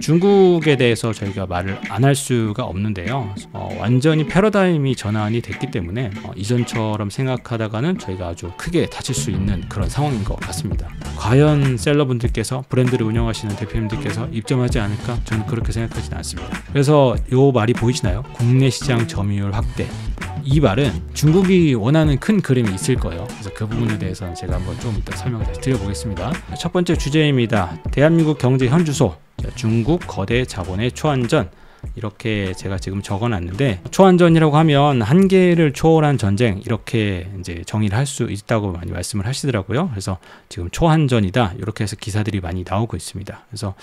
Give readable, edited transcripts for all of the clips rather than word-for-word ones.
중국에 대해서 저희가 말을 안 할 수가 없는데요. 완전히 패러다임이 전환이 됐기 때문에 이전처럼 생각하다가는 저희가 아주 크게 다칠 수 있는 그런 상황인 것 같습니다. 과연 셀러분들께서, 브랜드를 운영하시는 대표님들께서 입점하지 않을까? 저는 그렇게 생각하지는 않습니다. 그래서 요 말이 보이시나요? 국내 시장 점유율 확대. 이 말은 중국이 원하는 큰 그림이 있을 거예요. 그래서 그 부분에 대해서는 제가 한번 좀 이따 설명을 다시 드려보겠습니다. 첫 번째 주제입니다. 대한민국 경제 현주소, 중국 거대 자본의 초안전. 이렇게 제가 지금 적어놨는데, 초안전이라고 하면 한계를 초월한 전쟁, 이렇게 이제 정의를 할 수 있다고 많이 말씀을 하시더라고요. 그래서 지금 초안전이다, 이렇게 해서 기사들이 많이 나오고 있습니다. 그래서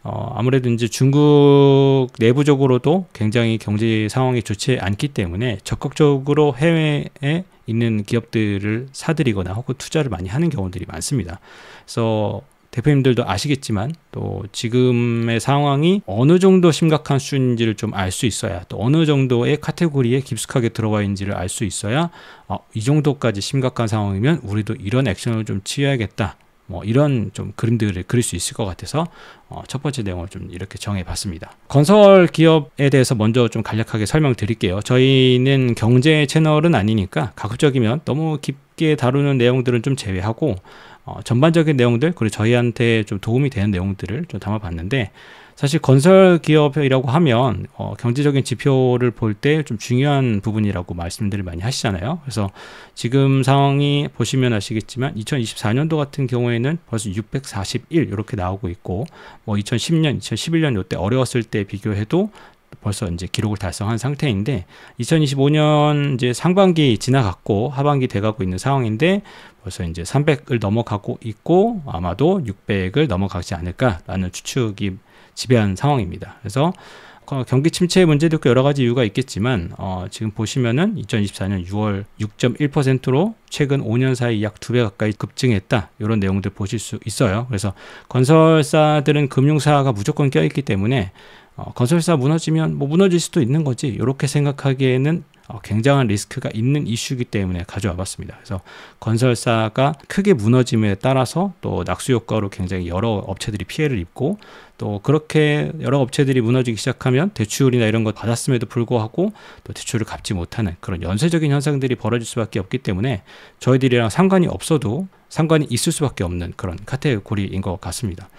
아무래도 이제 중국 내부적으로도 굉장히 경제 상황이 좋지 않기 때문에 적극적으로 해외에 있는 기업들을 사들이거나 혹은 투자를 많이 하는 경우들이 많습니다. 그래서 대표님들도 아시겠지만 또 지금의 상황이 어느 정도 심각한 수준인지를 좀 알 수 있어야, 또 어느 정도의 카테고리에 깊숙하게 들어와 있는지를 알 수 있어야 이 정도까지 심각한 상황이면 우리도 이런 액션을 좀 취해야겠다, 뭐 이런 좀 그림들을 그릴 수 있을 것 같아서 첫 번째 내용을 좀 이렇게 정해봤습니다. 건설 기업에 대해서 먼저 좀 간략하게 설명드릴게요. 저희는 경제 채널은 아니니까 가급적이면 너무 깊게 다루는 내용들은 좀 제외하고 전반적인 내용들, 그리고 저희한테 좀 도움이 되는 내용들을 좀 담아봤는데, 사실 건설 기업이라고 하면 경제적인 지표를 볼 때 좀 중요한 부분이라고 말씀들을 많이 하시잖아요. 그래서 지금 상황이 보시면 아시겠지만 2024년도 같은 경우에는 벌써 641 이렇게 나오고 있고, 뭐 2010년, 2011년 이때 어려웠을 때 비교해도 벌써 이제 기록을 달성한 상태인데, 2025년 이제 상반기 지나갔고 하반기 돼가고 있는 상황인데 벌써 이제 300을 넘어가고 있고 아마도 600을 넘어가지 않을까라는 추측이 지배한 상황입니다. 그래서 경기 침체의 문제도 있고 여러 가지 이유가 있겠지만 지금 보시면은 2024년 6월 6.1%로 최근 5년 사이 약 2배 가까이 급증했다, 이런 내용들 보실 수 있어요. 그래서 건설사들은 금융사가 무조건 껴있기 때문에 건설사 무너지면 뭐 무너질 수도 있는 거지, 이렇게 생각하기에는 굉장한 리스크가 있는 이슈이기 때문에 가져와 봤습니다. 그래서 건설사가 크게 무너짐에 따라서 또 낙수 효과로 굉장히 여러 업체들이 피해를 입고, 또 그렇게 여러 업체들이 무너지기 시작하면 대출이나 이런 것 받았음에도 불구하고 또 대출을 갚지 못하는 그런 연쇄적인 현상들이 벌어질 수밖에 없기 때문에 저희들이랑 상관이 없어도 상관이 있을 수밖에 없는 그런 카테고리인 것 같습니다.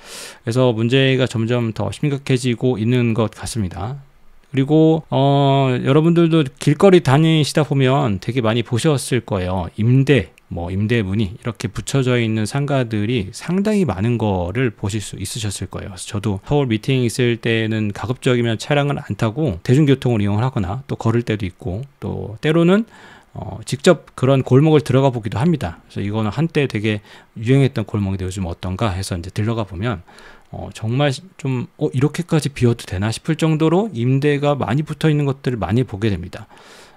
그래서 문제가 점점 더 심각해지고 있는 것 같습니다. 그리고 여러분들도 길거리 다니시다 보면 되게 많이 보셨을 거예요. 임대문이 이렇게 붙여져 있는 상가들이 상당히 많은 거를 보실 수 있으셨을 거예요. 그래서 저도 서울 미팅 있을 때는 가급적이면 차량을 안 타고 대중교통을 이용을 하거나 또 걸을 때도 있고, 또 때로는 직접 그런 골목을 들어가 보기도 합니다. 그래서 이거는 한때 되게 유행했던 골목인데 요즘 어떤가 해서 이제 들어가 보면 정말 좀 이렇게까지 비워도 되나 싶을 정도로 임대가 많이 붙어 있는 것들을 많이 보게 됩니다.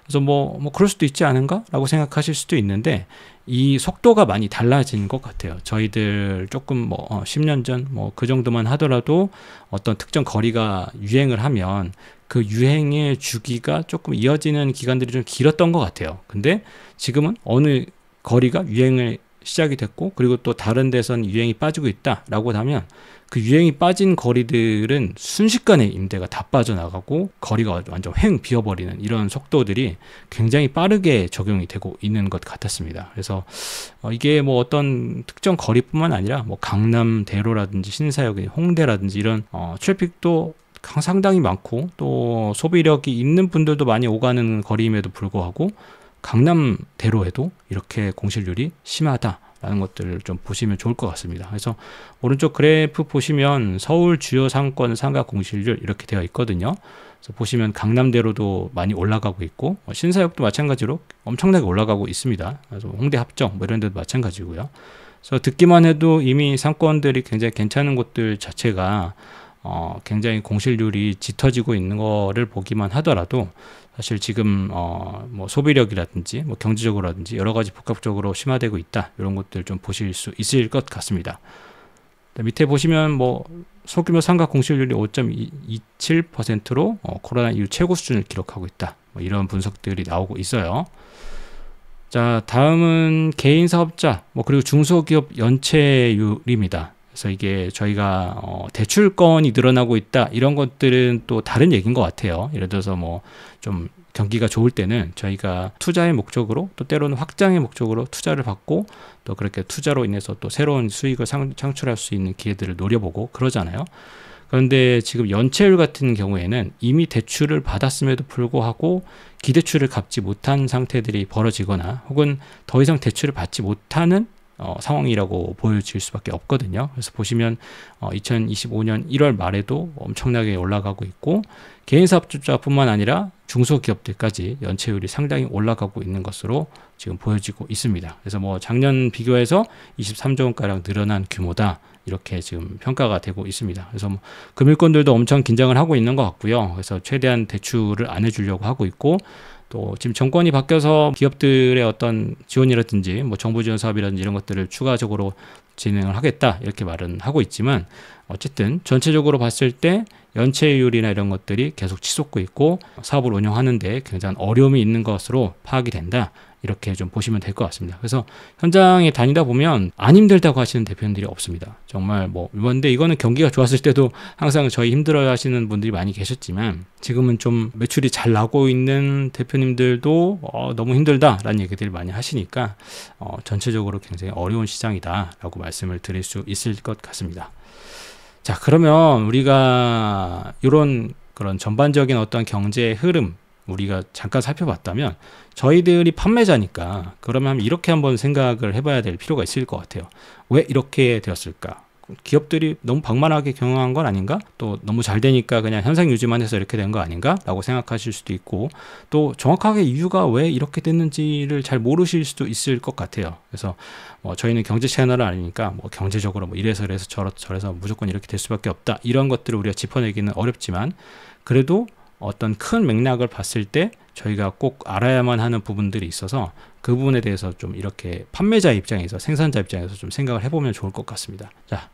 그래서 뭐 그럴 수도 있지 않은가? 라고 생각하실 수도 있는데, 이 속도가 많이 달라진 것 같아요. 저희들 조금 10년 전 그 정도만 하더라도 어떤 특정 거리가 유행을 하면 그 유행의 주기가 조금 이어지는 기간들이 좀 길었던 것 같아요. 근데 지금은 어느 거리가 유행을 시작이 됐고, 그리고 또 다른 데선 유행이 빠지고 있다라고 하면 그 유행이 빠진 거리들은 순식간에 임대가 다 빠져나가고 거리가 완전 횡 비어버리는 이런 속도들이 굉장히 빠르게 적용이 되고 있는 것 같았습니다. 그래서 이게 뭐 어떤 특정 거리뿐만 아니라 뭐 강남대로라든지 신사역, 홍대라든지 이런 트래픽도 상당히 많고, 또 소비력이 있는 분들도 많이 오가는 거리임에도 불구하고 강남대로에도 이렇게 공실률이 심하다라는 것들을 좀 보시면 좋을 것 같습니다. 그래서 오른쪽 그래프 보시면 서울 주요 상권 상가 공실률 이렇게 되어 있거든요. 그래서 보시면 강남대로도 많이 올라가고 있고, 신사역도 마찬가지로 엄청나게 올라가고 있습니다. 그래서 홍대 합정 이런 데도 마찬가지고요. 그래서 듣기만 해도 이미 상권들이 굉장히 괜찮은 곳들 자체가 굉장히 공실률이 짙어지고 있는 거를 보기만 하더라도 사실 지금 뭐 소비력이라든지 뭐 경제적으로라든지 여러 가지 복합적으로 심화되고 있다, 이런 것들 좀 보실 수 있을 것 같습니다. 밑에 보시면 뭐 소규모 상가 공실률이 5.27%로 코로나 이후 최고 수준을 기록하고 있다, 뭐 이런 분석들이 나오고 있어요. 자, 다음은 개인 사업자 그리고 중소기업 연체율입니다. 그래서 이게 저희가 대출건이 늘어나고 있다 이런 것들은 또 다른 얘기인 것 같아요. 예를 들어서 뭐 좀 경기가 좋을 때는 저희가 투자의 목적으로 또 때로는 확장의 목적으로 투자를 받고 또 그렇게 투자로 인해서 또 새로운 수익을 창출할 수 있는 기회들을 노려보고 그러잖아요. 그런데 지금 연체율 같은 경우에는 이미 대출을 받았음에도 불구하고 기대출을 갚지 못한 상태들이 벌어지거나 혹은 더 이상 대출을 받지 못하는 상황이라고 보여질 수밖에 없거든요. 그래서 보시면 2025년 1월 말에도 엄청나게 올라가고 있고 개인사업자뿐만 아니라 중소기업들까지 연체율이 상당히 올라가고 있는 것으로 지금 보여지고 있습니다. 그래서 뭐 작년 비교해서 23조 원가량 늘어난 규모다 이렇게 지금 평가가 되고 있습니다. 그래서 뭐 금융권들도 엄청 긴장을 하고 있는 것 같고요. 그래서 최대한 대출을 안 해주려고 하고 있고 또 지금 정권이 바뀌어서 기업들의 어떤 지원이라든지 뭐 정부 지원 사업이라든지 이런 것들을 추가적으로 진행을 하겠다 이렇게 말은 하고 있지만 어쨌든 전체적으로 봤을 때 연체율이나 이런 것들이 계속 치솟고 있고 사업을 운영하는데 굉장히 어려움이 있는 것으로 파악이 된다. 이렇게 좀 보시면 될 것 같습니다. 그래서 현장에 다니다 보면 안 힘들다고 하시는 대표님들이 없습니다. 정말 뭐 그런데 이거는 경기가 좋았을 때도 항상 저희 힘들어 하시는 분들이 많이 계셨지만 지금은 좀 매출이 잘 나고 있는 대표님들도 너무 힘들다라는 얘기들을 많이 하시니까 전체적으로 굉장히 어려운 시장이다라고 말씀을 드릴 수 있을 것 같습니다. 자, 그러면 우리가 이런 그런 전반적인 어떤 경제의 흐름 우리가 잠깐 살펴봤다면 저희들이 판매자니까 그러면 이렇게 한번 생각을 해봐야 될 필요가 있을 것 같아요. 왜 이렇게 되었을까? 기업들이 너무 방만하게 경영한 건 아닌가? 또 너무 잘 되니까 그냥 현상 유지만 해서 이렇게 된 거 아닌가? 라고 생각하실 수도 있고 또 정확하게 이유가 왜 이렇게 됐는지를 잘 모르실 수도 있을 것 같아요. 그래서 뭐 저희는 경제 채널은 아니니까 뭐 경제적으로 뭐 이래서 저래서 무조건 이렇게 될 수밖에 없다. 이런 것들을 우리가 짚어내기는 어렵지만 그래도 어떤 큰 맥락을 봤을 때 저희가 꼭 알아야만 하는 부분들이 있어서 그 부분에 대해서 좀 이렇게 판매자 입장에서 생산자 입장에서 좀 생각을 해보면 좋을 것 같습니다. 자,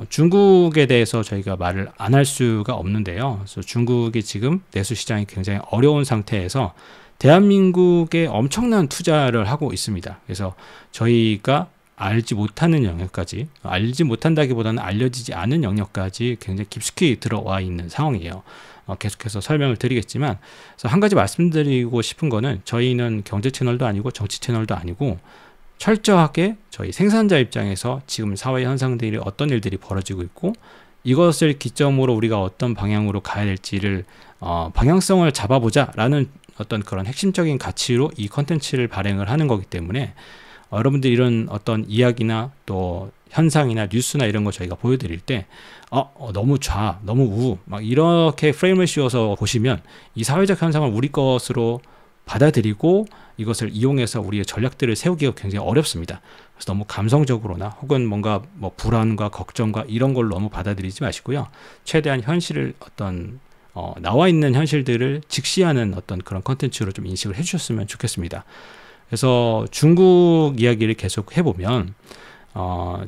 중국에 대해서 저희가 말을 안 할 수가 없는데요. 그래서 중국이 지금 내수 시장이 굉장히 어려운 상태에서 대한민국에 엄청난 투자를 하고 있습니다. 그래서 저희가 알지 못하는 영역까지, 알지 못한다기보다는 알려지지 않은 영역까지 굉장히 깊숙이 들어와 있는 상황이에요. 계속해서 설명을 드리겠지만, 그래서 한 가지 말씀드리고 싶은 거는 저희는 경제 채널도 아니고 정치 채널도 아니고 철저하게 저희 생산자 입장에서 지금 사회 현상들이 어떤 일들이 벌어지고 있고 이것을 기점으로 우리가 어떤 방향으로 가야 될지를 방향성을 잡아보자 라는 어떤 그런 핵심적인 가치로 이 컨텐츠를 발행을 하는 거기 때문에 여러분들이 이런 어떤 이야기나 또 현상이나 뉴스나 이런 거 저희가 보여드릴 때 너무 좌, 너무 우 막 이렇게 프레임을 씌워서 보시면 이 사회적 현상을 우리 것으로 받아들이고 이것을 이용해서 우리의 전략들을 세우기가 굉장히 어렵습니다. 그래서 너무 감성적으로나 혹은 뭔가 뭐 불안과 걱정과 이런 걸 너무 받아들이지 마시고요. 최대한 현실을 어떤 나와 있는 현실들을 직시하는 어떤 그런 컨텐츠로 좀 인식을 해주셨으면 좋겠습니다. 그래서 중국 이야기를 계속 해보면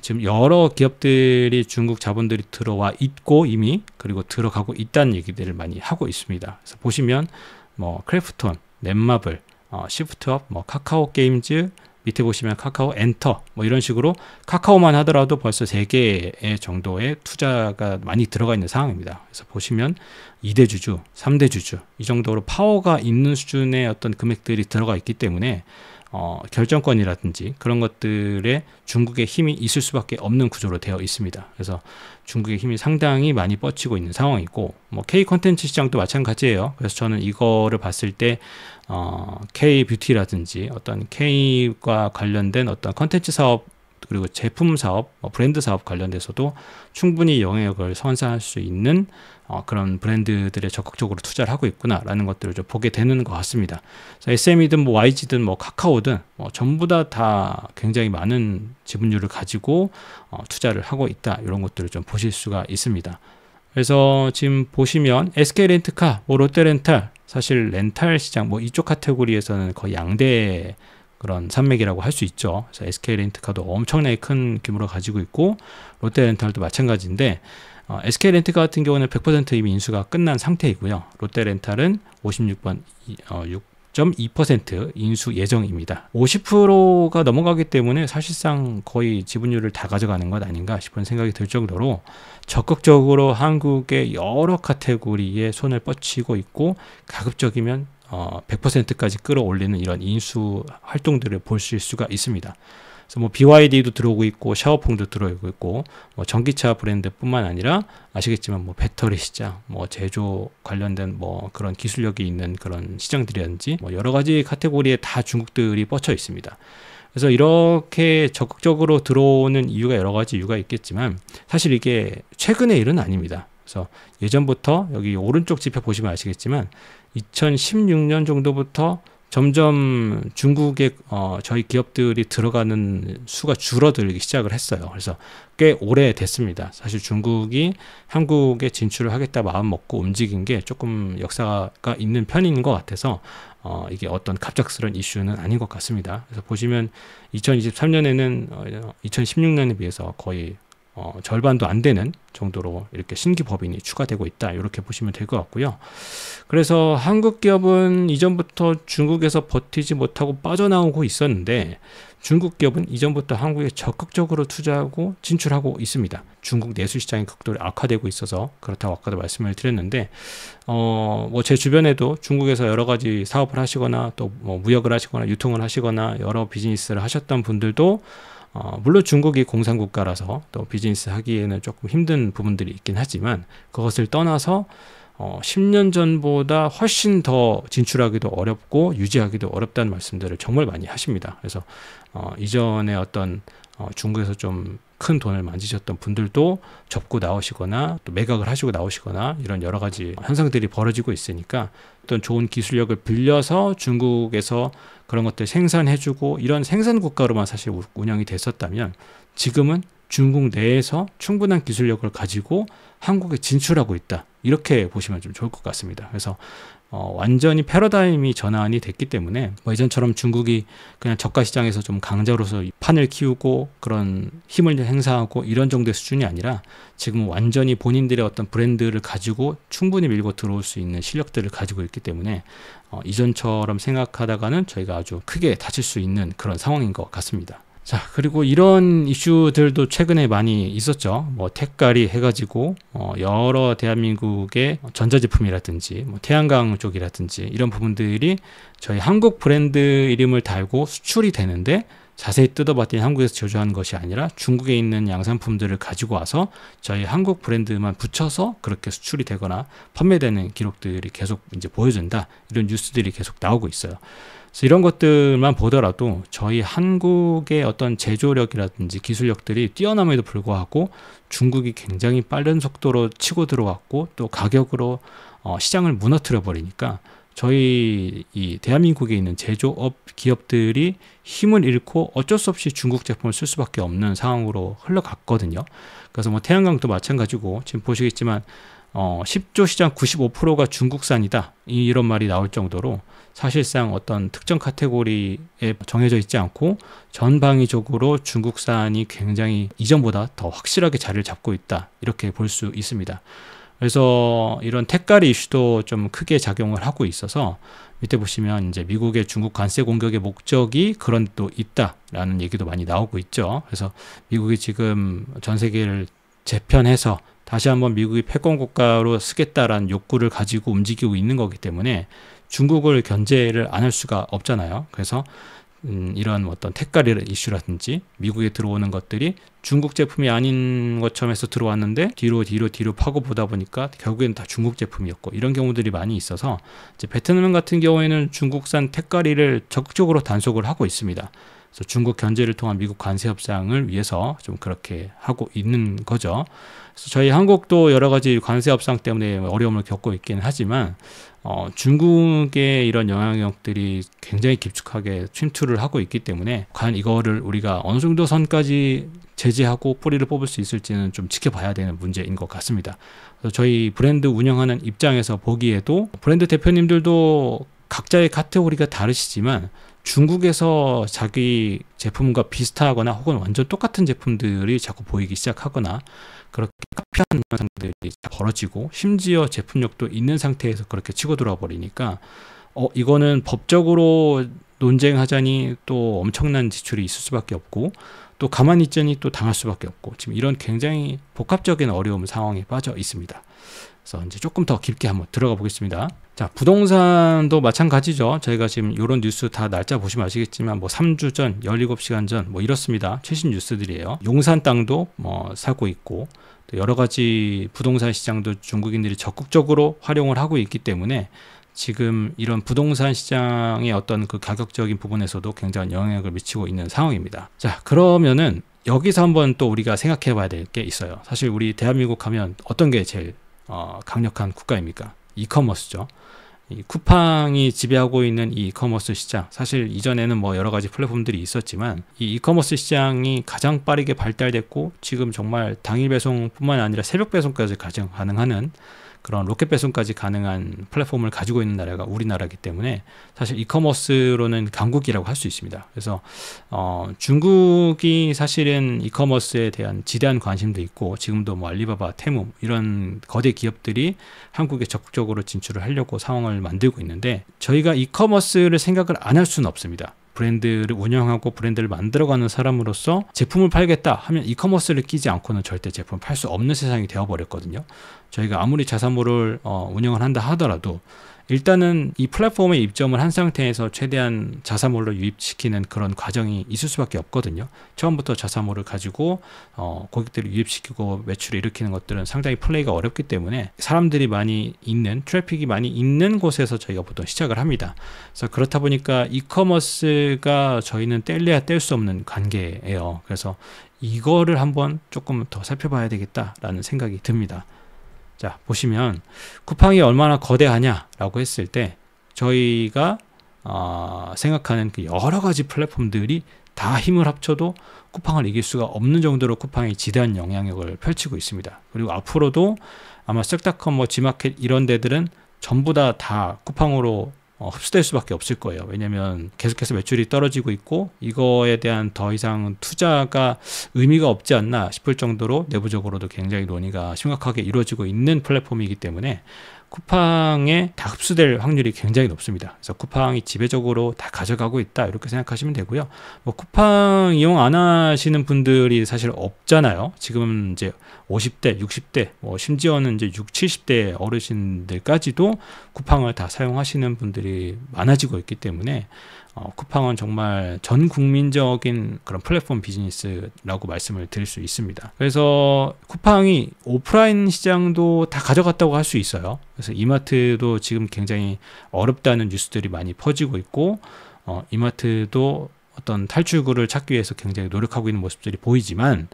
지금 여러 기업들이 중국 자본들이 들어와 있고 이미 그리고 들어가고 있다는 얘기들을 많이 하고 있습니다. 그래서 보시면 뭐 크래프톤, 넷마블, 시프트업, 뭐 카카오 게임즈 밑에 보시면 카카오 엔터 뭐 이런 식으로 카카오만 하더라도 벌써 3개 정도의 투자가 많이 들어가 있는 상황입니다. 그래서 보시면 2대 주주, 3대 주주 이 정도로 파워가 있는 수준의 어떤 금액들이 들어가 있기 때문에 결정권이라든지 그런 것들에 중국의 힘이 있을 수밖에 없는 구조로 되어 있습니다. 그래서 중국의 힘이 상당히 많이 뻗치고 있는 상황이고 뭐 K 콘텐츠 시장도 마찬가지예요. 그래서 저는 이거를 봤을 때 K 뷰티라든지 어떤 K과 관련된 어떤 콘텐츠 사업 그리고 제품 사업, 브랜드 사업 관련돼서도 충분히 영향력을 선사할 수 있는 그런 브랜드들에 적극적으로 투자를 하고 있구나라는 것들을 좀 보게 되는 것 같습니다. SM이든 뭐 YG든 뭐 카카오든 전부 다 굉장히 많은 지분율을 가지고 투자를 하고 있다. 이런 것들을 좀 보실 수가 있습니다. 그래서 지금 보시면 SK 렌트카, 뭐 롯데 렌탈, 사실 렌탈 시장 뭐 이쪽 카테고리에서는 거의 양대 그런 산맥이라고 할 수 있죠. 그래서 SK 렌트카도 엄청나게 큰 규모를 가지고 있고 롯데 렌탈도 마찬가지인데 SK 렌트카 같은 경우는 100% 이미 인수가 끝난 상태이고요. 롯데 렌탈은 56번 50.2% 인수 예정입니다. 50%가 넘어가기 때문에 사실상 거의 지분율을 다 가져가는 것 아닌가 싶은 생각이 들 정도로 적극적으로 한국의 여러 카테고리에 손을 뻗치고 있고, 가급적이면 100%까지 끌어올리는 이런 인수 활동들을 보실 수가 있습니다. 그래서 뭐 BYD도 들어오고 있고 샤오펑도 들어오고 있고, 뭐 전기차 브랜드뿐만 아니라 아시겠지만 뭐 배터리 시장, 뭐 제조 관련된 뭐 그런 기술력이 있는 그런 시장들이라든지 뭐 여러 가지 카테고리에 다 중국들이 뻗쳐 있습니다. 그래서 이렇게 적극적으로 들어오는 이유가 여러 가지 이유가 있겠지만, 사실 이게 최근의 일은 아닙니다. 그래서 예전부터 여기 오른쪽 지표 보시면 아시겠지만 2016년 정도부터 점점 중국에 저희 기업들이 들어가는 수가 줄어들기 시작을 했어요. 그래서 꽤 오래 됐습니다. 사실 중국이 한국에 진출을 하겠다 마음 먹고 움직인 게 조금 역사가 있는 편인 것 같아서 이게 어떤 갑작스러운 이슈는 아닌 것 같습니다. 그래서 보시면 2023년에는 2016년에 비해서 거의 절반도 안 되는 정도로 이렇게 신규 법인이 추가되고 있다, 이렇게 보시면 될 것 같고요. 그래서 한국 기업은 이전부터 중국에서 버티지 못하고 빠져나오고 있었는데, 중국 기업은 이전부터 한국에 적극적으로 투자하고 진출하고 있습니다. 중국 내수 시장이 극도로 악화되고 있어서 그렇다고 아까도 말씀을 드렸는데, 뭐 제 주변에도 중국에서 여러 가지 사업을 하시거나 또 뭐 무역을 하시거나 유통을 하시거나 여러 비즈니스를 하셨던 분들도 물론 중국이 공산국가라서 또 비즈니스 하기에는 조금 힘든 부분들이 있긴 하지만, 그것을 떠나서 10년 전보다 훨씬 더 진출하기도 어렵고 유지하기도 어렵다는 말씀들을 정말 많이 하십니다. 그래서 이전에 어떤 중국에서 좀 큰 돈을 만지셨던 분들도 접고 나오시거나 또 매각을 하시고 나오시거나, 이런 여러 가지 현상들이 벌어지고 있으니까 어떤 좋은 기술력을 빌려서 중국에서 그런 것들 생산해주고 이런 생산 국가로만 사실 운영이 됐었다면, 지금은 중국 내에서 충분한 기술력을 가지고 한국에 진출하고 있다, 이렇게 보시면 좀 좋을 것 같습니다. 그래서 완전히 패러다임이 전환이 됐기 때문에 뭐 예전처럼 중국이 그냥 저가 시장에서 좀 강자로서 판을 키우고 그런 힘을 행사하고 이런 정도의 수준이 아니라, 지금은 완전히 본인들의 어떤 브랜드를 가지고 충분히 밀고 들어올 수 있는 실력들을 가지고 있기 때문에 이전처럼 생각하다가는 저희가 아주 크게 다칠 수 있는 그런 상황인 것 같습니다. 자, 그리고 이런 이슈들도 최근에 많이 있었죠. 뭐 택가리 해가지고 여러 대한민국의 전자제품이라든지 뭐 태양광 쪽이라든지 이런 부분들이 저희 한국 브랜드 이름을 달고 수출이 되는데, 자세히 뜯어봤더니 한국에서 제조한 것이 아니라 중국에 있는 양산품들을 가지고 와서 저희 한국 브랜드만 붙여서 그렇게 수출이 되거나 판매되는 기록들이 계속 이제 보여준다, 이런 뉴스들이 계속 나오고 있어요. 그래서 이런 것들만 보더라도 저희 한국의 어떤 제조력이라든지 기술력들이 뛰어남에도 불구하고 중국이 굉장히 빠른 속도로 치고 들어왔고 또 가격으로 시장을 무너뜨려 버리니까, 저희 이 대한민국에 있는 제조업 기업들이 힘을 잃고 어쩔 수 없이 중국 제품을 쓸 수밖에 없는 상황으로 흘러갔거든요. 그래서 뭐 태양광도 마찬가지고, 지금 보시겠지만 10조 시장 95%가 중국산이다, 이런 말이 나올 정도로 사실상 어떤 특정 카테고리에 정해져 있지 않고 전방위적으로 중국산이 굉장히 이전보다 더 확실하게 자리를 잡고 있다, 이렇게 볼 수 있습니다. 그래서 이런 택가리 이슈도 좀 크게 작용을 하고 있어서, 밑에 보시면 이제 미국의 중국 관세 공격의 목적이 그런 또 있다라는 얘기도 많이 나오고 있죠. 그래서 미국이 지금 전 세계를 재편해서 다시 한번 미국이 패권 국가로 쓰겠다라는 욕구를 가지고 움직이고 있는 거기 때문에 중국을 견제를 안 할 수가 없잖아요. 그래서 이런 어떤 택가리 이슈라든지 미국에 들어오는 것들이 중국 제품이 아닌 것처럼 해서 들어왔는데 뒤로 파고 보다 보니까 결국에는 다 중국 제품이었고, 이런 경우들이 많이 있어서 이제 베트남 같은 경우에는 중국산 택가리를 적극적으로 단속을 하고 있습니다. 그래서 중국 견제를 통한 미국 관세 협상을 위해서 좀 그렇게 하고 있는 거죠. 그래서 저희 한국도 여러 가지 관세 협상 때문에 어려움을 겪고 있긴 하지만 중국의 이런 영향력들이 굉장히 깊숙하게 침투를 하고 있기 때문에 과연 이거를 우리가 어느 정도 선까지 제재하고 뿌리를 뽑을 수 있을지는 좀 지켜봐야 되는 문제인 것 같습니다. 그래서 저희 브랜드 운영하는 입장에서 보기에도 브랜드 대표님들도 각자의 카테고리가 다르시지만 중국에서 자기 제품과 비슷하거나 혹은 완전 똑같은 제품들이 자꾸 보이기 시작하거나 그렇게 카피하는 현상들이 벌어지고, 심지어 제품력도 있는 상태에서 그렇게 치고 들어와 버리니까 이거는 법적으로 논쟁하자니 또 엄청난 지출이 있을 수밖에 없고 또 가만히 있자니 또 당할 수밖에 없고 지금 이런 굉장히 복합적인 어려움 상황에 빠져 있습니다. 그래서 이제 조금 더 깊게 한번 들어가 보겠습니다. 자, 부동산도 마찬가지죠. 저희가 지금 이런 뉴스 다 날짜 보시면 아시겠지만 뭐 3주 전, 17시간 전 뭐 이렇습니다. 최신 뉴스들이에요. 용산 땅도 뭐 사고 있고 또 여러 가지 부동산 시장도 중국인들이 적극적으로 활용을 하고 있기 때문에 지금 이런 부동산 시장의 어떤 그 가격적인 부분에서도 굉장한 영향을 미치고 있는 상황입니다. 자, 그러면은 여기서 한번 또 우리가 생각해 봐야 될 게 있어요. 사실 우리 대한민국 하면 어떤 게 제일 강력한 국가입니까? 이커머스죠. 이 쿠팡이 지배하고 있는 이 이커머스 시장, 사실 이전에는 뭐 여러 가지 플랫폼들이 있었지만 이 이커머스 시장이 가장 빠르게 발달됐고 지금 정말 당일 배송뿐만 아니라 새벽 배송까지 가능하는 그런 로켓 배송까지 가능한 플랫폼을 가지고 있는 나라가 우리나라이기 때문에 사실 이커머스로는 강국이라고 할 수 있습니다. 그래서 중국이 사실은 이커머스에 대한 지대한 관심도 있고 지금도 뭐 알리바바, 테무 이런 거대 기업들이 한국에 적극적으로 진출을 하려고 상황을 만들고 있는데 저희가 이커머스를 생각을 안 할 수는 없습니다. 브랜드를 운영하고 브랜드를 만들어가는 사람으로서 제품을 팔겠다 하면 이커머스를 끼지 않고는 절대 제품을 팔 수 없는 세상이 되어버렸거든요. 저희가 아무리 자사몰을 운영을 한다 하더라도 일단은 이 플랫폼에 입점을 한 상태에서 최대한 자사몰로 유입시키는 그런 과정이 있을 수밖에 없거든요. 처음부터 자사몰을 가지고 고객들을 유입시키고 매출을 일으키는 것들은 상당히 플레이가 어렵기 때문에 사람들이 많이 있는 트래픽이 많이 있는 곳에서 저희가 보통 시작을 합니다. 그래서 그렇다 보니까 이커머스가 저희는 뗄래야 뗄 수 없는 관계예요. 그래서 이거를 한번 조금 더 살펴봐야 되겠다라는 생각이 듭니다. 자, 보시면 쿠팡이 얼마나 거대하냐라고 했을 때 저희가 생각하는 그 여러 가지 플랫폼들이 다 힘을 합쳐도 쿠팡을 이길 수가 없는 정도로 쿠팡이 지대한 영향력을 펼치고 있습니다. 그리고 앞으로도 아마 쓱닷컴, 뭐 지마켓 이런 데들은 전부 다 쿠팡으로 흡수될 수밖에 없을 거예요. 왜냐하면 계속해서 매출이 떨어지고 있고 이거에 대한 더 이상 투자가 의미가 없지 않나 싶을 정도로 내부적으로도 굉장히 논의가 심각하게 이루어지고 있는 플랫폼이기 때문에 쿠팡에 다 흡수될 확률이 굉장히 높습니다. 그래서 쿠팡이 지배적으로 다 가져가고 있다 이렇게 생각하시면 되고요. 뭐 쿠팡 이용 안 하시는 분들이 사실 없잖아요. 지금 이제 50대, 60대, 뭐 심지어는 이제 60, 70대 어르신들까지도 쿠팡을 다 사용하시는 분들이 많아지고 있기 때문에 쿠팡은 정말 전 국민적인 그런 플랫폼 비즈니스라고 말씀을 드릴 수 있습니다. 그래서 쿠팡이 오프라인 시장도 다 가져갔다고 할 수 있어요. 그래서 이마트도 지금 굉장히 어렵다는 뉴스들이 많이 퍼지고 있고 이마트도 어떤 탈출구를 찾기 위해서 굉장히 노력하고 있는 모습들이 보이지만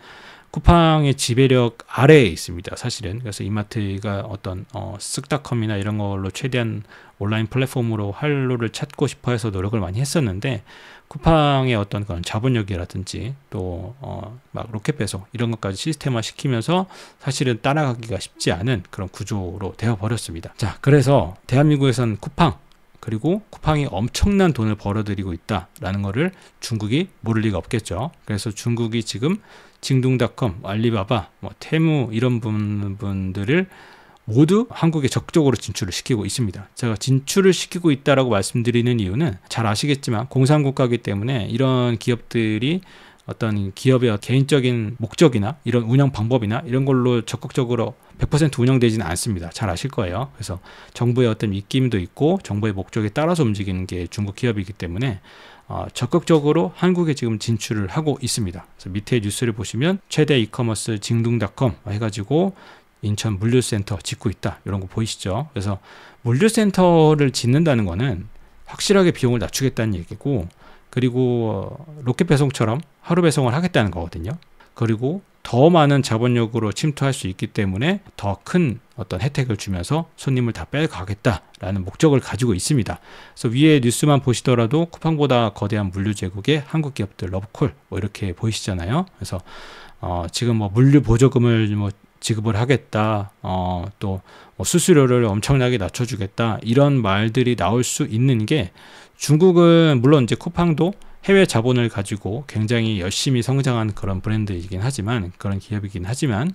쿠팡의 지배력 아래에 있습니다. 사실은. 그래서 이마트가 어떤 쓱닷컴이나 이런 걸로 최대한 온라인 플랫폼으로 활로를 찾고 싶어 해서 노력을 많이 했었는데 쿠팡의 어떤 그런 자본력이라든지 또 막 로켓 배송 이런 것까지 시스템화 시키면서 사실은 따라가기가 쉽지 않은 그런 구조로 되어 버렸습니다. 자, 그래서 대한민국에서는 쿠팡 그리고 쿠팡이 엄청난 돈을 벌어들이고 있다라는 거를 중국이 모를 리가 없겠죠. 그래서 중국이 지금 징둥닷컴, 알리바바, 뭐 테무 이런 분들을 모두 한국에 적극적으로 진출을 시키고 있습니다. 제가 진출을 시키고 있다라고 말씀드리는 이유는 잘 아시겠지만 공산국가이기 때문에 이런 기업들이 어떤 기업의 개인적인 목적이나 이런 운영 방법이나 이런 걸로 적극적으로 100% 운영되지는 않습니다. 잘 아실 거예요. 그래서 정부의 어떤 입김도 있고 정부의 목적에 따라서 움직이는 게 중국 기업이기 때문에 적극적으로 한국에 지금 진출을 하고 있습니다. 그래서 밑에 뉴스를 보시면 최대 이커머스 징둥닷컴 해가지고 인천 물류센터 짓고 있다. 이런 거 보이시죠? 그래서 물류센터를 짓는다는 거는 확실하게 비용을 낮추겠다는 얘기고 그리고 로켓 배송처럼 하루 배송을 하겠다는 거거든요. 그리고 더 많은 자본력으로 침투할 수 있기 때문에 더 큰 어떤 혜택을 주면서 손님을 다 빼가겠다라는 목적을 가지고 있습니다. 그래서 위에 뉴스만 보시더라도 쿠팡보다 거대한 물류 제국의 한국 기업들 러브콜 뭐 이렇게 보이시잖아요. 그래서 지금 뭐 물류 보조금을 뭐 지급을 하겠다, 또 뭐 수수료를 엄청나게 낮춰주겠다 이런 말들이 나올 수 있는 게 중국은 물론 이제 쿠팡도 해외 자본을 가지고 굉장히 열심히 성장한 그런 브랜드이긴 하지만 그런 기업이긴 하지만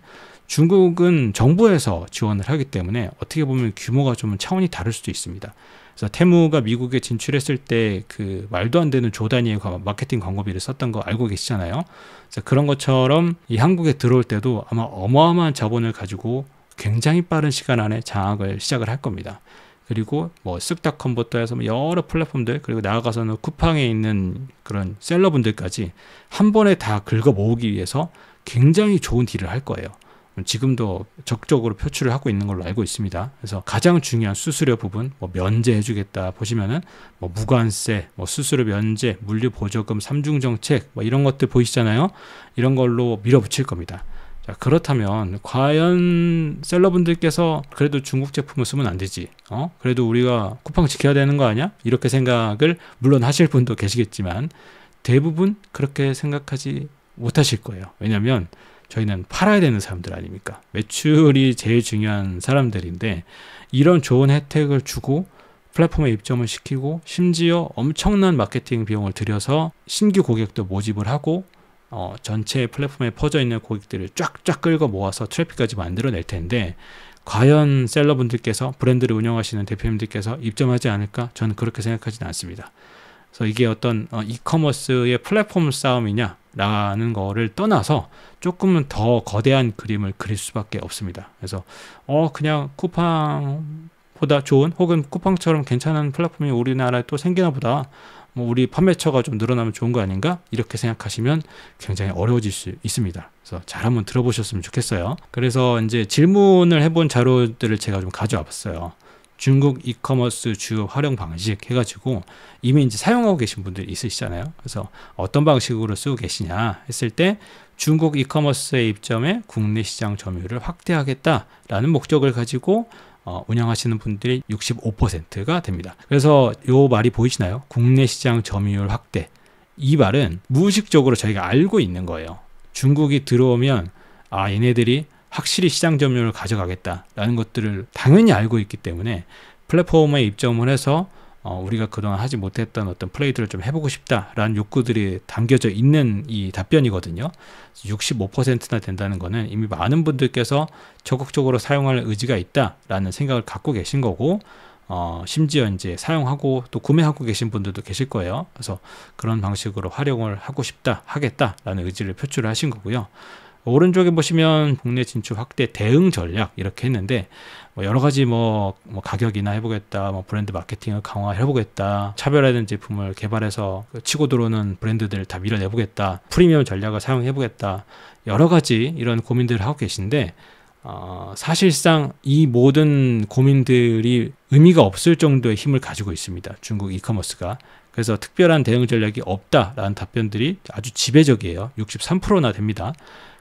중국은 정부에서 지원을 하기 때문에 어떻게 보면 규모가 좀 차원이 다를 수도 있습니다. 그래서 테무가 미국에 진출했을 때 그 말도 안 되는 조 단위의 마케팅 광고비를 썼던 거 알고 계시잖아요. 그래서 그런 것처럼 이 한국에 들어올 때도 아마 어마어마한 자본을 가지고 굉장히 빠른 시간 안에 장악을 시작을 할 겁니다. 그리고 뭐 쓱닷컴부터 해서 여러 플랫폼들, 그리고 나아가서는 쿠팡에 있는 그런 셀러분들까지 한 번에 다 긁어 모으기 위해서 굉장히 좋은 딜을 할 거예요. 지금도 적극적으로 표출을 하고 있는 걸로 알고 있습니다. 그래서 가장 중요한 수수료 부분, 뭐 면제해주겠다 보시면은 뭐 무관세, 뭐 수수료 면제, 물류 보조금, 삼중 정책, 뭐 이런 것들 보이시잖아요. 이런 걸로 밀어붙일 겁니다. 자, 그렇다면 과연 셀러분들께서 그래도 중국 제품을 쓰면 안 되지, 그래도 우리가 쿠팡 지켜야 되는 거 아니야? 이렇게 생각을 물론 하실 분도 계시겠지만 대부분 그렇게 생각하지 못하실 거예요. 왜냐하면 저희는 팔아야 되는 사람들 아닙니까? 매출이 제일 중요한 사람들인데 이런 좋은 혜택을 주고 플랫폼에 입점을 시키고 심지어 엄청난 마케팅 비용을 들여서 신규 고객도 모집을 하고 전체 플랫폼에 퍼져 있는 고객들을 쫙쫙 끌고 모아서 트래픽까지 만들어낼 텐데 과연 셀러분들께서, 브랜드를 운영하시는 대표님들께서 입점하지 않을까? 저는 그렇게 생각하지는 않습니다. 그래서 이게 어떤 이커머스의 플랫폼 싸움이냐라는 거를 떠나서 조금은 더 거대한 그림을 그릴 수밖에 없습니다. 그래서 그냥 쿠팡보다 좋은, 혹은 쿠팡처럼 괜찮은 플랫폼이 우리나라에 또 생기나 보다, 뭐 우리 판매처가 좀 늘어나면 좋은 거 아닌가? 이렇게 생각하시면 굉장히 어려워질 수 있습니다. 그래서 잘 한번 들어보셨으면 좋겠어요. 그래서 이제 질문을 해본 자료들을 제가 좀 가져와 봤어요. 중국 이커머스 주요 활용 방식 해가지고 이미 이제 사용하고 계신 분들이 있으시잖아요. 그래서 어떤 방식으로 쓰고 계시냐 했을 때 중국 이커머스의 입점에 국내 시장 점유율을 확대하겠다라는 목적을 가지고 운영하시는 분들이 65%가 됩니다. 그래서 요 말이 보이시나요? 국내 시장 점유율 확대. 이 말은 무의식적으로 저희가 알고 있는 거예요. 중국이 들어오면 얘네들이 확실히 시장 점유율을 가져가겠다라는 것들을 당연히 알고 있기 때문에 플랫폼에 입점을 해서 우리가 그동안 하지 못했던 어떤 플레이들을 좀 해보고 싶다라는 욕구들이 담겨져 있는 이 답변이거든요. 65%나 된다는 거는 이미 많은 분들께서 적극적으로 사용할 의지가 있다라는 생각을 갖고 계신 거고, 심지어 이제 사용하고 또 구매하고 계신 분들도 계실 거예요. 그래서 그런 방식으로 활용을 하고 싶다, 하겠다라는 의지를 표출을 하신 거고요. 오른쪽에 보시면 국내 진출 확대 대응 전략 이렇게 했는데 여러 가지 뭐 가격이나 해보겠다, 뭐 브랜드 마케팅을 강화해보겠다, 차별화된 제품을 개발해서 치고 들어오는 브랜드들을 다 밀어내보겠다, 프리미엄 전략을 사용해보겠다, 여러 가지 이런 고민들을 하고 계신데 사실상 이 모든 고민들이 의미가 없을 정도의 힘을 가지고 있습니다. 중국 이커머스가. 그래서 특별한 대응 전략이 없다라는 답변들이 아주 지배적이에요. 63%나 됩니다.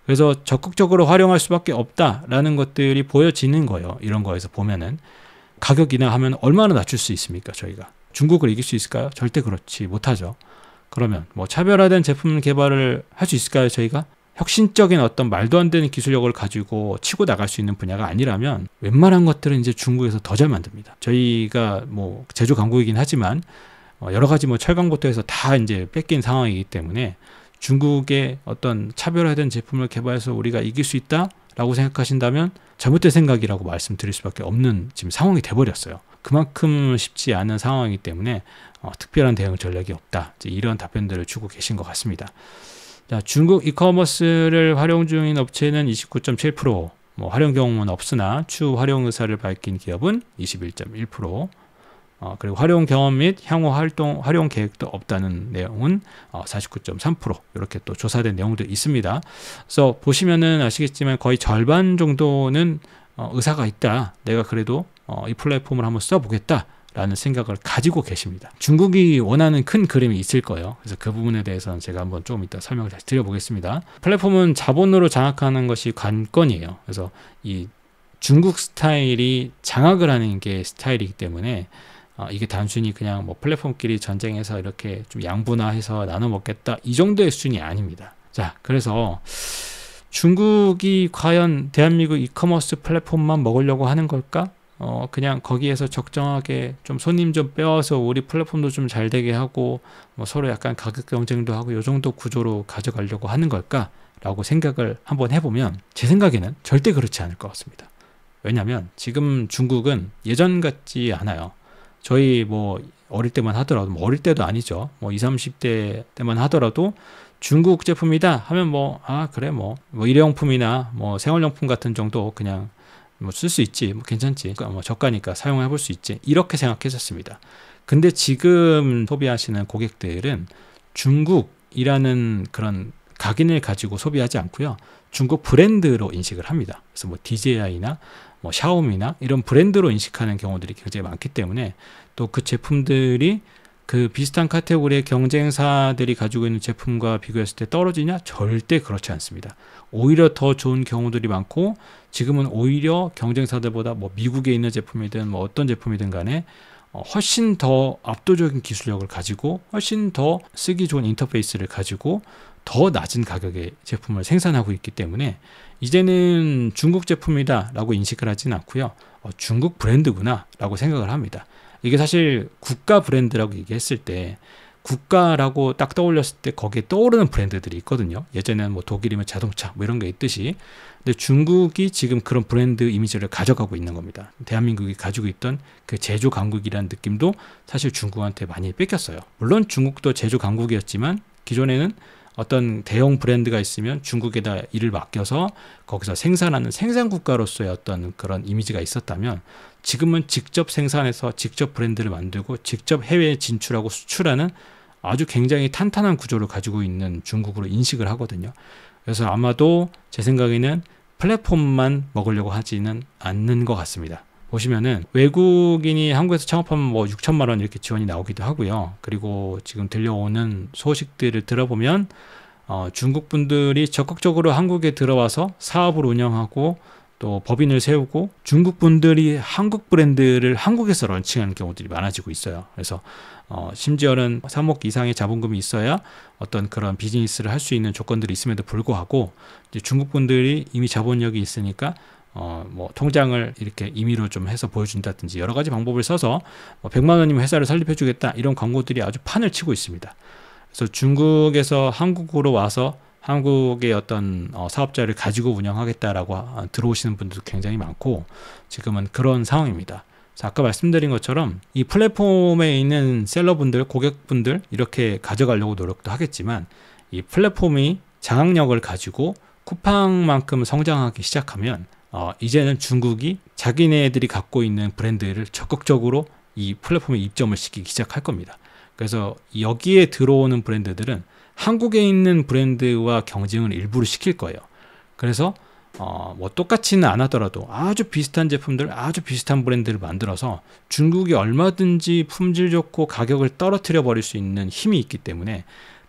그래서 적극적으로 활용할 수밖에 없다라는 것들이 보여지는 거예요. 이런 거에서 보면은 가격이나 하면 얼마나 낮출 수 있습니까? 저희가 중국을 이길 수 있을까요? 절대 그렇지 못하죠. 그러면 뭐 차별화된 제품 개발을 할 수 있을까요? 저희가 혁신적인 어떤 말도 안 되는 기술력을 가지고 치고 나갈 수 있는 분야가 아니라면 웬만한 것들은 이제 중국에서 더 잘 만듭니다. 저희가 뭐 제조 강국이긴 하지만 여러 가지 뭐 철강부터 해서 다 이제 뺏긴 상황이기 때문에 중국의 어떤 차별화된 제품을 개발해서 우리가 이길 수 있다라고 생각하신다면 잘못된 생각이라고 말씀드릴 수밖에 없는 지금 상황이 돼버렸어요. 그만큼 쉽지 않은 상황이기 때문에 특별한 대응 전략이 없다, 이런 답변들을 주고 계신 것 같습니다. 자, 중국 이커머스를 활용 중인 업체는 29.7%, 뭐 활용 경험은 없으나 추후 활용 의사를 밝힌 기업은 21.1%, 그리고 활용 경험 및 향후 활용 계획도 없다는 내용은 49.3% 이렇게 또 조사된 내용들이 있습니다. 그래서 보시면은 아시겠지만 거의 절반 정도는 의사가 있다. 내가 그래도 이 플랫폼을 한번 써보겠다 라는 생각을 가지고 계십니다. 중국이 원하는 큰 그림이 있을 거예요. 그래서 그 부분에 대해서는 제가 한번 좀 이따 설명을 다시 드려보겠습니다. 플랫폼은 자본으로 장악하는 것이 관건이에요. 그래서 이 중국 스타일이 장악을 하는 게 스타일이기 때문에 이게 단순히 그냥 뭐 플랫폼끼리 전쟁해서 이렇게 좀 양분화해서 나눠 먹겠다, 이 정도의 수준이 아닙니다. 자, 그래서 중국이 과연 대한민국 이커머스 플랫폼만 먹으려고 하는 걸까? 그냥 거기에서 적정하게 좀 손님 좀 빼와서 우리 플랫폼도 좀 잘 되게 하고 뭐 서로 약간 가격 경쟁도 하고 이 정도 구조로 가져가려고 하는 걸까? 라고 생각을 한번 해보면 제 생각에는 절대 그렇지 않을 것 같습니다. 왜냐하면 지금 중국은 예전 같지 않아요. 저희 뭐 어릴 때만 하더라도, 뭐 어릴 때도 아니죠. 뭐 20, 30대 때만 하더라도 중국 제품이다 하면 그래 일회용품이나 뭐 생활용품 같은 정도 그냥 뭐 쓸 수 있지, 뭐 괜찮지, 뭐 저가니까 사용해 볼 수 있지, 이렇게 생각했었습니다. 근데 지금 소비하시는 고객들은 중국이라는 그런 각인을 가지고 소비하지 않고요. 중국 브랜드로 인식을 합니다. 그래서 뭐 DJI나 뭐 샤오미나 이런 브랜드로 인식하는 경우들이 굉장히 많기 때문에 또 그 제품들이 그 비슷한 카테고리의 경쟁사들이 가지고 있는 제품과 비교했을 때 떨어지냐? 절대 그렇지 않습니다. 오히려 더 좋은 경우들이 많고, 지금은 오히려 경쟁사들보다 뭐 미국에 있는 제품이든 뭐 어떤 제품이든 간에 훨씬 더 압도적인 기술력을 가지고 훨씬 더 쓰기 좋은 인터페이스를 가지고 더 낮은 가격의 제품을 생산하고 있기 때문에 이제는 중국 제품이다 라고 인식을 하진 않고요. 중국 브랜드구나 라고 생각을 합니다. 이게 사실 국가 브랜드라고 얘기했을 때, 국가라고 딱 떠올렸을 때 거기에 떠오르는 브랜드들이 있거든요. 예전에는 뭐 독일이면 자동차 뭐 이런 게 있듯이. 근데 중국이 지금 그런 브랜드 이미지를 가져가고 있는 겁니다. 대한민국이 가지고 있던 그 제조 강국이라는 느낌도 사실 중국한테 많이 뺏겼어요. 물론 중국도 제조 강국이었지만 기존에는 어떤 대형 브랜드가 있으면 중국에다 일을 맡겨서 거기서 생산하는 생산 국가로서의 어떤 그런 이미지가 있었다면, 지금은 직접 생산해서 직접 브랜드를 만들고 직접 해외에 진출하고 수출하는 아주 굉장히 탄탄한 구조를 가지고 있는 중국으로 인식을 하거든요. 그래서 아마도 제 생각에는 플랫폼만 먹으려고 하지는 않는 것 같습니다. 보시면은 외국인이 한국에서 창업하면 뭐 6천만 원 이렇게 지원이 나오기도 하고요. 그리고 지금 들려오는 소식들을 들어보면 중국 분들이 적극적으로 한국에 들어와서 사업을 운영하고 또 법인을 세우고 중국 분들이 한국 브랜드를 한국에서 런칭하는 경우들이 많아지고 있어요. 그래서 심지어는 3억 이상의 자본금이 있어야 어떤 그런 비즈니스를 할 수 있는 조건들이 있음에도 불구하고 이제 중국 분들이 이미 자본력이 있으니까 뭐 통장을 이렇게 임의로 좀 해서 보여준다든지 여러 가지 방법을 써서 100만 원이면 회사를 설립해주겠다, 이런 광고들이 아주 판을 치고 있습니다. 그래서 중국에서 한국으로 와서 한국의 어떤 사업자를 가지고 운영하겠다라고 들어오시는 분들도 굉장히 많고, 지금은 그런 상황입니다. 그래서 아까 말씀드린 것처럼 이 플랫폼에 있는 셀러분들, 고객분들 이렇게 가져가려고 노력도 하겠지만, 이 플랫폼이 장악력을 가지고 쿠팡만큼 성장하기 시작하면 이제는 중국이 자기네들이 갖고 있는 브랜드를 적극적으로 이 플랫폼에 입점을 시키기 시작할 겁니다. 그래서 여기에 들어오는 브랜드들은 한국에 있는 브랜드와 경쟁을 일부러 시킬 거예요. 그래서 뭐 똑같이는 안 하더라도 아주 비슷한 제품들, 아주 비슷한 브랜드를 만들어서 중국이 얼마든지 품질 좋고 가격을 떨어뜨려 버릴 수 있는 힘이 있기 때문에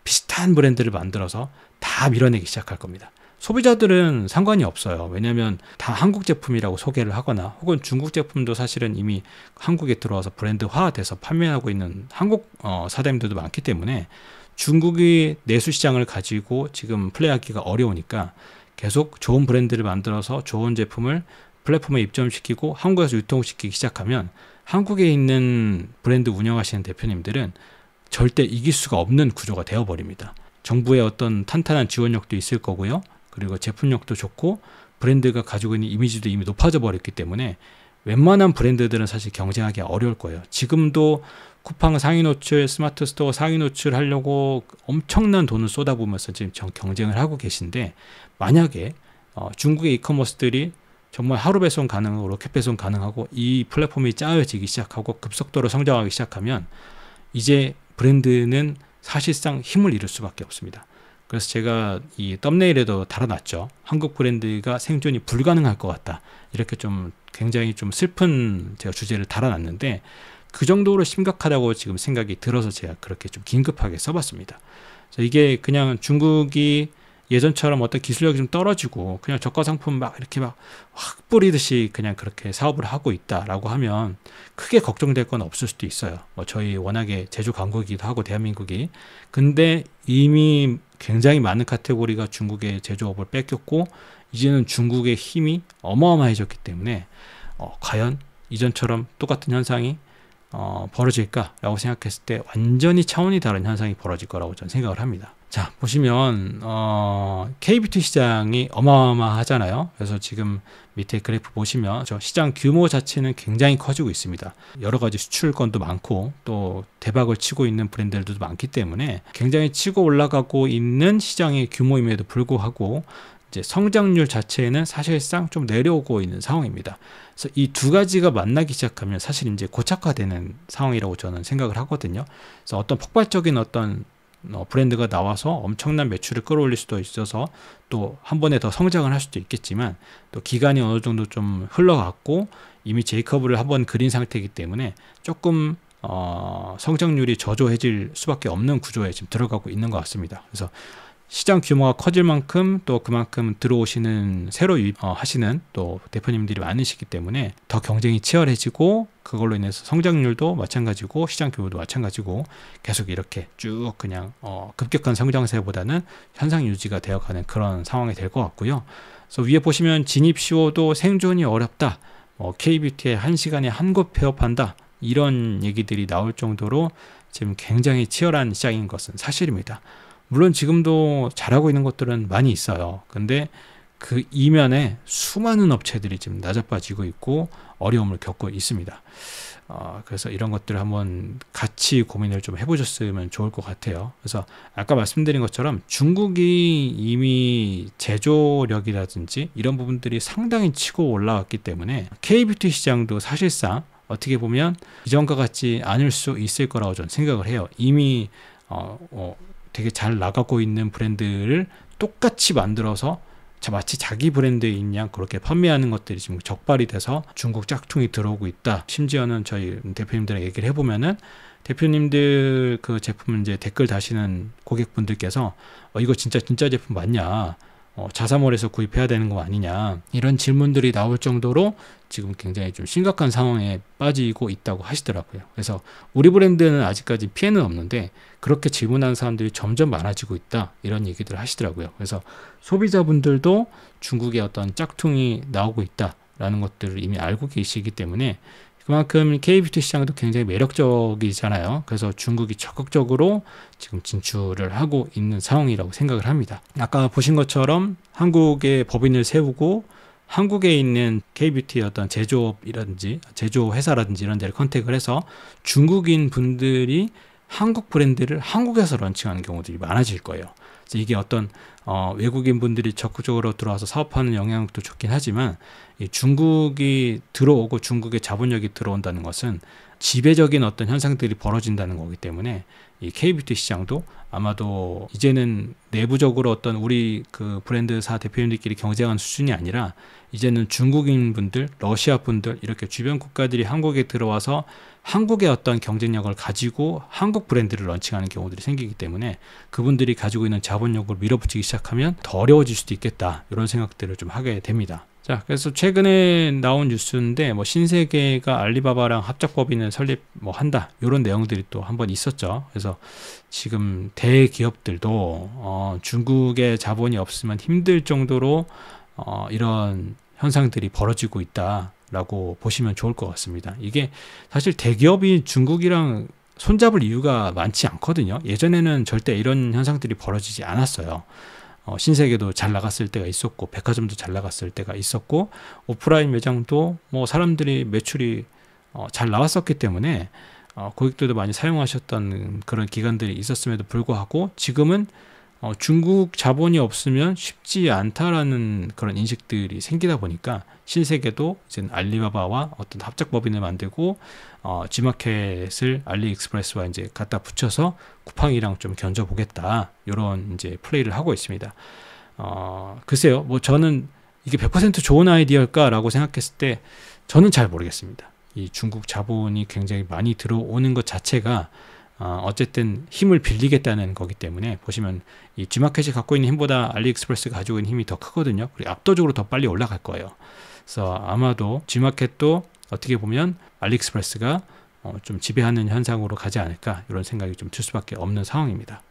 비슷한 브랜드를 만들어서 다 밀어내기 시작할 겁니다. 소비자들은 상관이 없어요. 왜냐하면 다 한국 제품이라고 소개를 하거나, 혹은 중국 제품도 사실은 이미 한국에 들어와서 브랜드화돼서 판매하고 있는 한국 사장님들도 많기 때문에 중국이 내수 시장을 가지고 지금 플레이하기가 어려우니까 계속 좋은 브랜드를 만들어서 좋은 제품을 플랫폼에 입점시키고 한국에서 유통시키기 시작하면 한국에 있는 브랜드 운영하시는 대표님들은 절대 이길 수가 없는 구조가 되어버립니다. 정부의 어떤 탄탄한 지원력도 있을 거고요. 그리고 제품력도 좋고 브랜드가 가지고 있는 이미지도 이미 높아져 버렸기 때문에 웬만한 브랜드들은 사실 경쟁하기 어려울 거예요. 지금도 쿠팡 상위 노출, 스마트 스토어 상위 노출 하려고 엄청난 돈을 쏟아부으면서 지금 경쟁을 하고 계신데, 만약에 중국의 이커머스들이 정말 하루 배송 가능하고 로켓 배송 가능하고 이 플랫폼이 짜여지기 시작하고 급속도로 성장하기 시작하면 이제 브랜드는 사실상 힘을 잃을 수밖에 없습니다. 그래서 제가 이 썸네일에도 달아놨죠. 한국 브랜드가 생존이 불가능할 것 같다. 이렇게 좀 굉장히 좀 슬픈 제가 주제를 달아놨는데, 그 정도로 심각하다고 지금 생각이 들어서 제가 그렇게 좀 긴급하게 써봤습니다. 그래서 이게 그냥 중국이 예전처럼 어떤 기술력이 좀 떨어지고 그냥 저가 상품 막 이렇게 막 확 뿌리듯이 그냥 그렇게 사업을 하고 있다라고 하면 크게 걱정될 건 없을 수도 있어요. 뭐 저희 워낙에 제조 강국이기도 하고 대한민국이. 근데 이미 굉장히 많은 카테고리가 중국의 제조업을 뺏겼고 이제는 중국의 힘이 어마어마해졌기 때문에 과연 이전처럼 똑같은 현상이 벌어질까라고 생각했을 때 완전히 차원이 다른 현상이 벌어질 거라고 저는 생각을 합니다. 자, 보시면 KBT 시장이 어마어마하잖아요. 그래서 지금 밑에 그래프 보시면 저 시장 규모 자체는 굉장히 커지고 있습니다. 여러 가지 수출권도 많고 또 대박을 치고 있는 브랜드들도 많기 때문에 굉장히 치고 올라가고 있는 시장의 규모임에도 불구하고 이제 성장률 자체는 사실상 좀 내려오고 있는 상황입니다. 그래서 이 두 가지가 만나기 시작하면 사실 이제 고착화되는 상황이라고 저는 생각을 하거든요. 그래서 어떤 폭발적인 어떤 브랜드가 나와서 엄청난 매출을 끌어올릴 수도 있어서 또 한 번에 더 성장을 할 수도 있겠지만 또 기간이 어느 정도 좀 흘러갔고 이미 J커브를 한번 그린 상태이기 때문에 조금 성장률이 저조해질 수밖에 없는 구조에 지금 들어가고 있는 것 같습니다. 그래서 시장 규모가 커질 만큼 또 그만큼 들어오시는 새로 하시는 또 대표님들이 많으시기 때문에 더 경쟁이 치열해지고 그걸로 인해서 성장률도 마찬가지고 시장 규모도 마찬가지고 계속 이렇게 쭉 그냥 급격한 성장세보다는 현상 유지가 되어가는 그런 상황이 될 것 같고요. 그래서 위에 보시면 진입 시효도 생존이 어렵다. K뷰티에 1시간에 한 곳 폐업한다. 이런 얘기들이 나올 정도로 지금 굉장히 치열한 시장인 것은 사실입니다. 물론 지금도 잘하고 있는 것들은 많이 있어요. 근데 그 이면에 수많은 업체들이 지금 낮아빠지고 있고 어려움을 겪고 있습니다. 그래서 이런 것들을 한번 같이 고민을 좀 해보셨으면 좋을 것 같아요. 그래서 아까 말씀드린 것처럼 중국이 이미 제조력이라든지 이런 부분들이 상당히 치고 올라왔기 때문에 K뷰티 시장도 사실상 어떻게 보면 이전과 같지 않을 수 있을 거라고 저는 생각을 해요. 이미 되게 잘 나가고 있는 브랜드를 똑같이 만들어서 마치 자기 브랜드인 양 그렇게 판매하는 것들이 지금 적발이 돼서 중국 짝퉁이 들어오고 있다. 심지어는 저희 대표님들랑 얘기를 해보면은 대표님들 그 제품 이제 댓글 다시는 고객분들께서 이거 진짜 제품 맞냐? 자사몰에서 구입해야 되는 거 아니냐? 이런 질문들이 나올 정도로 지금 굉장히 좀 심각한 상황에 빠지고 있다고 하시더라고요. 그래서 우리 브랜드는 아직까지 피해는 없는데 그렇게 질문하는 사람들이 점점 많아지고 있다. 이런 얘기들을 하시더라고요. 그래서 소비자분들도 중국의 어떤 짝퉁이 나오고 있다라는 것들을 이미 알고 계시기 때문에 그만큼 K뷰티 시장도 굉장히 매력적이잖아요. 그래서 중국이 적극적으로 지금 진출을 하고 있는 상황이라고 생각을 합니다. 아까 보신 것처럼 한국에 법인을 세우고 한국에 있는 K뷰티의 어떤 제조업이라든지 제조회사라든지 이런 데를 컨택을 해서 중국인 분들이 한국 브랜드를 한국에서 런칭하는 경우들이 많아질 거예요. 그래서 이게 어떤 외국인 분들이 적극적으로 들어와서 사업하는 영향도 좋긴 하지만 이 중국이 들어오고 중국의 자본력이 들어온다는 것은 지배적인 어떤 현상들이 벌어진다는 거기 때문에 이 K뷰티 시장도 아마도 이제는 내부적으로 어떤 우리 그 브랜드사 대표님들끼리 경쟁하는 수준이 아니라 이제는 중국인 분들, 러시아 분들 이렇게 주변 국가들이 한국에 들어와서 한국의 어떤 경쟁력을 가지고 한국 브랜드를 런칭하는 경우들이 생기기 때문에 그분들이 가지고 있는 자본력을 밀어붙이기 시작하면 더 어려워질 수도 있겠다 이런 생각들을 좀 하게 됩니다. 자, 그래서 최근에 나온 뉴스인데 신세계가 알리바바랑 합작법인을 설립 한다 이런 내용들이 또 한번 있었죠. 그래서 지금 대기업들도 중국의 자본이 없으면 힘들 정도로 이런 현상들이 벌어지고 있다라고 보시면 좋을 것 같습니다. 이게 사실 대기업이 중국이랑 손잡을 이유가 많지 않거든요. 예전에는 절대 이런 현상들이 벌어지지 않았어요. 신세계도 잘 나갔을 때가 있었고 백화점도 잘 나갔을 때가 있었고 오프라인 매장도 사람들이 매출이 잘 나왔었기 때문에 고객들도 많이 사용하셨던 그런 기간들이 있었음에도 불구하고 지금은 중국 자본이 없으면 쉽지 않다라는 그런 인식들이 생기다 보니까 신세계도 이제 알리바바와 어떤 합작법인을 만들고 G마켓을 알리익스프레스와 이제 갖다 붙여서 쿠팡이랑 좀 견져보겠다 이런 이제 플레이를 하고 있습니다. 글쎄요, 저는 이게 100% 좋은 아이디어일까라고 생각했을 때 저는 잘 모르겠습니다. 이 중국 자본이 굉장히 많이 들어오는 것 자체가 어쨌든 힘을 빌리겠다는 거기 때문에 보시면 이 G마켓이 갖고 있는 힘보다 알리익스프레스가 가지고 있는 힘이 더 크거든요. 그리고 압도적으로 더 빨리 올라갈 거예요. 그래서 아마도 G마켓도 어떻게 보면 알리익스프레스가 좀 지배하는 현상으로 가지 않을까 이런 생각이 좀 들 수밖에 없는 상황입니다.